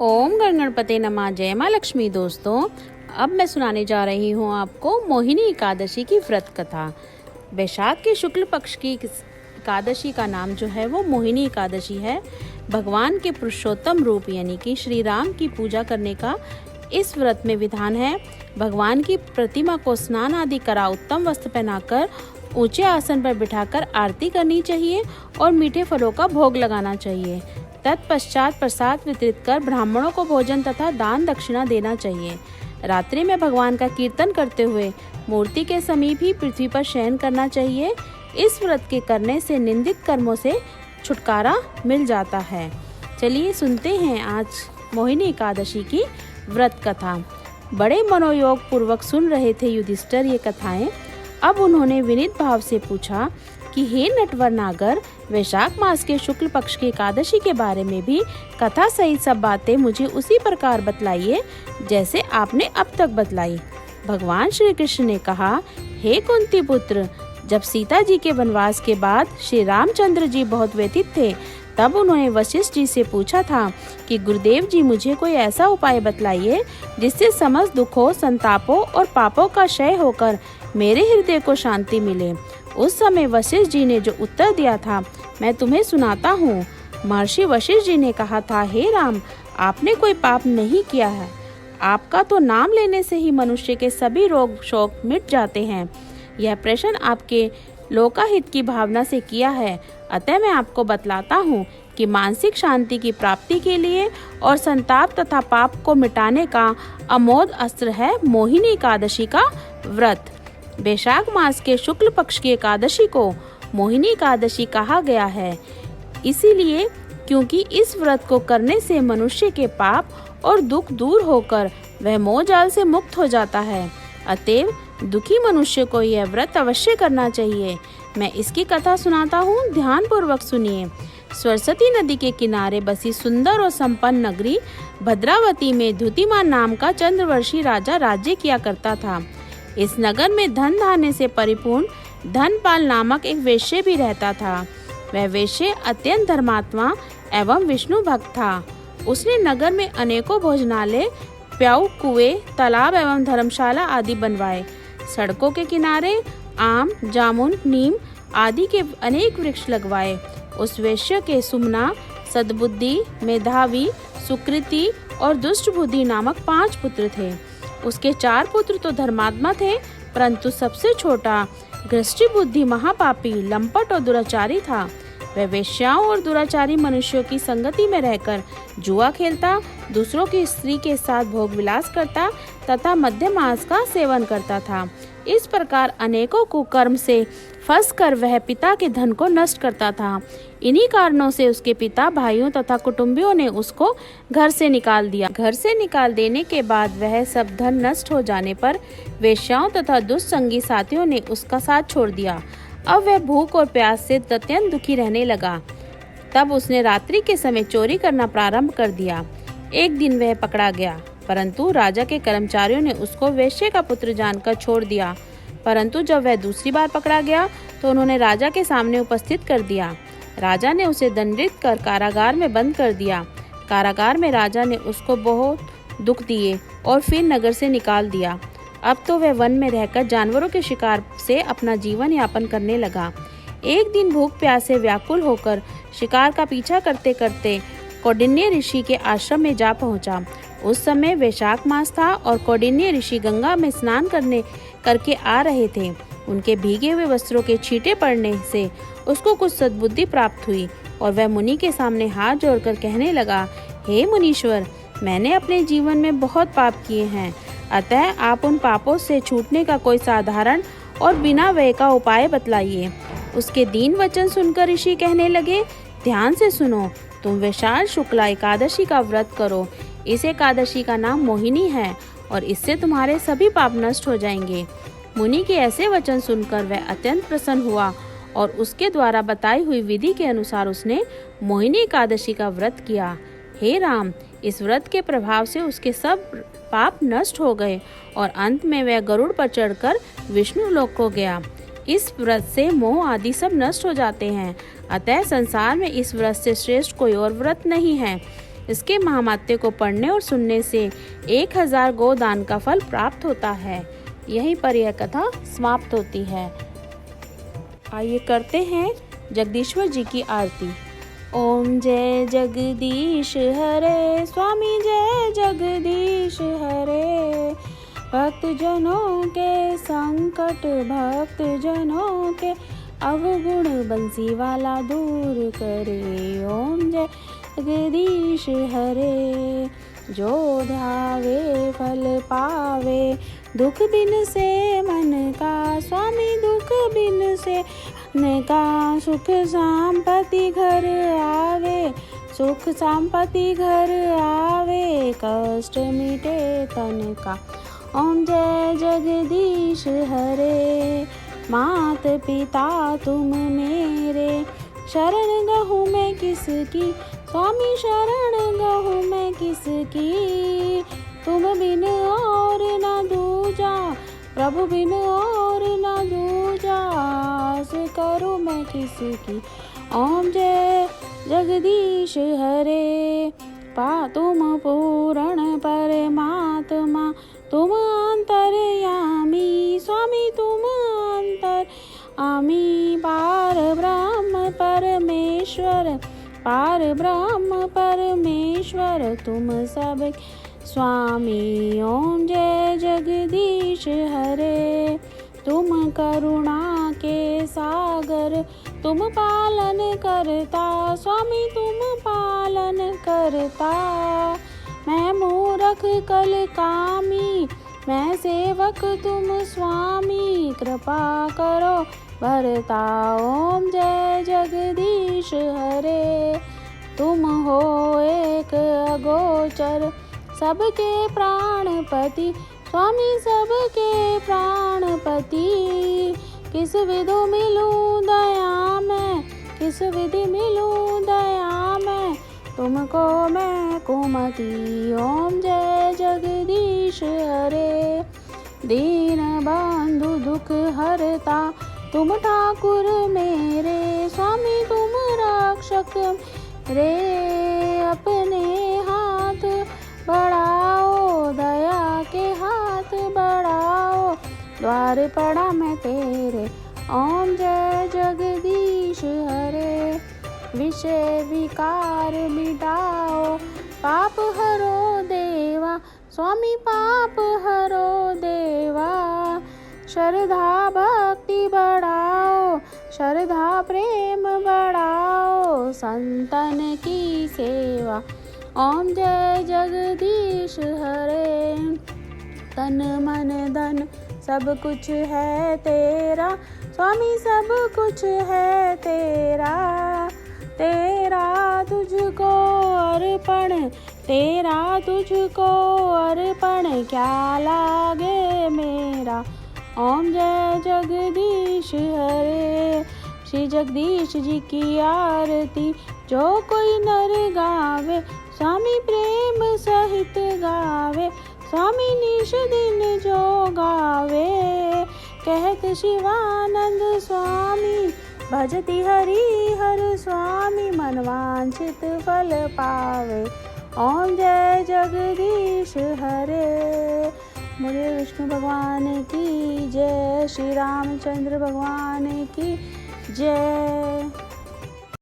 ओम गणपते नमः। जय माँ लक्ष्मी। दोस्तों, अब मैं सुनाने जा रही हूँ आपको मोहिनी एकादशी की व्रत कथा। वैशाख के शुक्ल पक्ष की एकादशी का नाम जो है वो मोहिनी एकादशी है। भगवान के पुरुषोत्तम रूप यानी कि श्री राम की पूजा करने का इस व्रत में विधान है। भगवान की प्रतिमा को स्नान आदि करा उत्तम वस्त्र पहनाकर ऊंचे आसन पर बिठाकर आरती करनी चाहिए और मीठे फलों का भोग लगाना चाहिए। तत्पश्चात प्रसाद वितरित कर ब्राह्मणों को भोजन तथा दान दक्षिणा देना चाहिए। रात्रि में भगवान का कीर्तन करते हुए मूर्ति के समीप ही पृथ्वी पर शयन करना चाहिए। इस व्रत के करने से निंदित कर्मों से छुटकारा मिल जाता है। चलिए सुनते हैं आज मोहिनी एकादशी की व्रत कथा। बड़े मनोयोग पूर्वक सुन रहे थे युधिष्ठिर ये कथाएं। अब उन्होंने विनीत भाव से पूछा कि हे नटवर नागर, वैशाख मास के शुक्ल पक्ष की एकादशी के बारे में भी कथा सहित सब बातें मुझे उसी प्रकार बतलाइए जैसे आपने अब तक बतलाई। भगवान श्री कृष्ण ने कहा, हे कुंती पुत्र, जब सीता जी के वनवास के बाद श्री रामचंद्र जी बहुत व्यथित थे, तब उन्होंने वशिष्ठ जी से पूछा था कि गुरुदेव जी मुझे कोई ऐसा उपाय बतलाइए जिससे समस्त दुखों, संतापों और पापों का क्षय होकर मेरे हृदय को शांति मिले। उस समय वशिष्ठ जी ने जो उत्तर दिया था मैं तुम्हें सुनाता हूँ। महर्षि वशिष्ठ जी ने कहा था, हे राम, आपने कोई पाप नहीं किया है। आपका तो नाम लेने से ही मनुष्य के सभी रोग शोक मिट जाते हैं। यह प्रश्न आपके लोकाहित की भावना से किया है। अतः मैं आपको बतलाता हूँ कि मानसिक शांति की प्राप्ति के लिए और संताप तथा पाप को मिटाने का अमोघ अस्त्र है मोहिनी एकादशी का व्रत। वैशाख मास के शुक्ल पक्ष की एकादशी को मोहिनी एकादशी कहा गया है इसीलिए क्योंकि इस व्रत को करने से मनुष्य के पाप और दुख दूर होकर वह मोह जाल से मुक्त हो जाता है। अतएव दुखी मनुष्य को यह व्रत अवश्य करना चाहिए। मैं इसकी कथा सुनाता हूँ, ध्यान पूर्वक सुनिए। सरस्वती नदी के किनारे बसी सुंदर और संपन्न नगरी भद्रावती में द्युतिमान नाम का चंद्रवर्षी राजा राज्य किया करता था। इस नगर में धन धान्य से परिपूर्ण धनपाल नामक एक वेश्य भी रहता था। वह वेश्य अत्यंत धर्मात्मा एवं विष्णु भक्त था। उसने नगर में अनेकों भोजनालय, प्याऊ, कुएं, तालाब एवं धर्मशाला आदि बनवाए। सड़कों के किनारे आम, जामुन, नीम आदि के अनेक वृक्ष लगवाए। उस वेश्य के सुमना, सद्बुद्धि, मेधावी, सुकृति और दुष्ट बुद्धि नामक 5 पुत्र थे। उसके 4 पुत्र तो धर्मात्मा थे, परंतु सबसे छोटा घृष्टि बुद्धि महापापी, लंपट और दुराचारी था। वह वेश्याओं और दुराचारी मनुष्यों की संगति में रहकर जुआ खेलता, दूसरों की स्त्री के साथ भोग विलास करता तथा मद्य मांस का सेवन करता था। इस प्रकार अनेकों कुकर्म से फंसकर वह पिता के धन को नष्ट करता था। इन्हीं कारणों से उसके पिता, भाइयों तथा कुटुंबियों ने उसको घर से निकाल दिया। घर से निकाल देने के बाद वह सब धन नष्ट हो जाने पर वेश्याओं तथा दुष्ट संगी साथियों ने उसका साथ छोड़ दिया। अब वह भूख और प्यास से अत्यंत दुखी रहने लगा। तब उसने रात्रि के समय चोरी करना प्रारंभ कर दिया। एक दिन वह पकड़ा गया, परंतु राजा के कर्मचारियों ने उसको वेश्या का पुत्र जानकर छोड़ दिया। परंतु जब वह दूसरी बार पकड़ा गया तो उन्होंने राजा के सामने उपस्थित कर दिया। राजा ने उसे दंडित कर कारागार में बंद कर दिया। कारागार में राजा ने उसको बहुत दुख दिए और फिर नगर से निकाल दिया। अब तो वह वन में रहकर जानवरों के शिकार से अपना जीवन यापन करने लगा। एक दिन भूख प्यास से व्याकुल होकर शिकार का पीछा करते करते कौंडिन्य ऋषि के आश्रम में जा पहुंचा। उस समय वैशाख मास था और कौंडिन्य ऋषि गंगा में स्नान करके आ रहे थे। उनके भीगे हुए वस्त्रों के छींटे पड़ने से उसको कुछ सद्बुद्धि प्राप्त हुई और वह मुनि के सामने हाथ जोड़कर कहने लगा, हे मुनीश्वर, मैंने अपने जीवन में बहुत पाप किए हैं, अतः आप उन पापों से छूटने का कोई साधारण और बिना व्यय का उपाय बतलाइए। उसके दीन वचन सुनकर ऋषि कहने लगे, ध्यान से सुनो, तुम वैशाख शुक्ला एकादशी का व्रत करो। इस एकादशी का नाम मोहिनी है और इससे तुम्हारे सभी पाप नष्ट हो जाएंगे। मुनि के ऐसे वचन सुनकर वह अत्यंत प्रसन्न हुआ और उसके द्वारा बताई हुई विधि के अनुसार उसने मोहिनी एकादशी का व्रत किया। हे राम, इस व्रत के प्रभाव से उसके सब पाप नष्ट हो गए और अंत में वह गरुड़ पर चढ़कर विष्णु लोक को गया। इस व्रत से मोह आदि सब नष्ट हो जाते हैं। अतः संसार में इस व्रत से श्रेष्ठ कोई और व्रत नहीं है। इसके महात्म्य को पढ़ने और सुनने से 1000 गोदान का फल प्राप्त होता है। यहीं पर यह कथा समाप्त होती है। आइए करते हैं जगदीश्वर जी की आरती। ओम जय जगदीश हरे, स्वामी जय जगदीश हरे। भक्त जनों के संकट, भक्त जनों के अवगुण बंसी वाला दूर करे। ओम जय जगदीश हरे। जो ध्यावे फल पावे, दुख बिन से मन का, स्वामी दुख बिन से मन का। सुख संपत्ति घर आवे, सुख संपत्ति घर आवे, कष्ट मिटे तन का। ओम जय जगदीश हरे। मात पिता तुम मेरे, शरण गहूँ मैं किसकी, स्वामी शरण गहूँ मैं किसकी। तुम बिन और न दूजा, प्रभु बिन और न दूजा, आस करूँ मैं किसकी। ओम जय जगदीश हरे। तुम पूर्ण परमात्मा, तुम अंतर्यामी, स्वामी तुम अंतर्यामी। पार ब्रह्म परमेश्वर, पार ब्रह्म परमेश्वर, तुम सब स्वामी। ओम जय जगदीश हरे। तुम करुणा के सागर, तुम पालन करता, स्वामी तुम पालन करता। मैं मूरख कल कामी, मैं सेवक तुम स्वामी, कृपा करो भरता। ओम जय जगदीश हरे। तुम हो एक अगोचर, सबके प्राणपति, स्वामी सबके प्राणपति। किस विधि मिलूं दया मैं, किस विधि मिलूं दया मैं, तुमको मैं कुमति। ओम जय जगदीश हरे। दीन बंधु दुख हरता, तुम ठाकुर मेरे, स्वामी तुम रक्षक रे। अपने हाथ बढ़ाओ, दया के हाथ बढ़ाओ, द्वार पड़ा मैं तेरे। ओम जय जगदीश हरे। विषय विकार मिटाओ, पाप हरो देवा, स्वामी पाप हरो देवा। श्रद्धा भक्ति बढ़ाओ, श्रद्धा प्रेम बढ़ाओ, संतन की सेवा। ओम जय जगदीश हरे। तन मन धन सब कुछ है तेरा, स्वामी सब कुछ है तेरा। तेरा तुझको अर्पण, तेरा तुझको अर्पण, क्या लागे मेरा। ओम जय जगदीश हरे। श्री जगदीश जी की आरती जो कोई नर गावे, स्वामी प्रेम सहित गावे, स्वामी निश दिन जो गावे। कहत शिवानंद स्वामी, भजति हरि हर स्वामी, मनवांछित फल पावे। ओम जय जगदीश हरे। मुझे विष्णु भगवान की जय, श्री रामचंद्र भगवान की जय।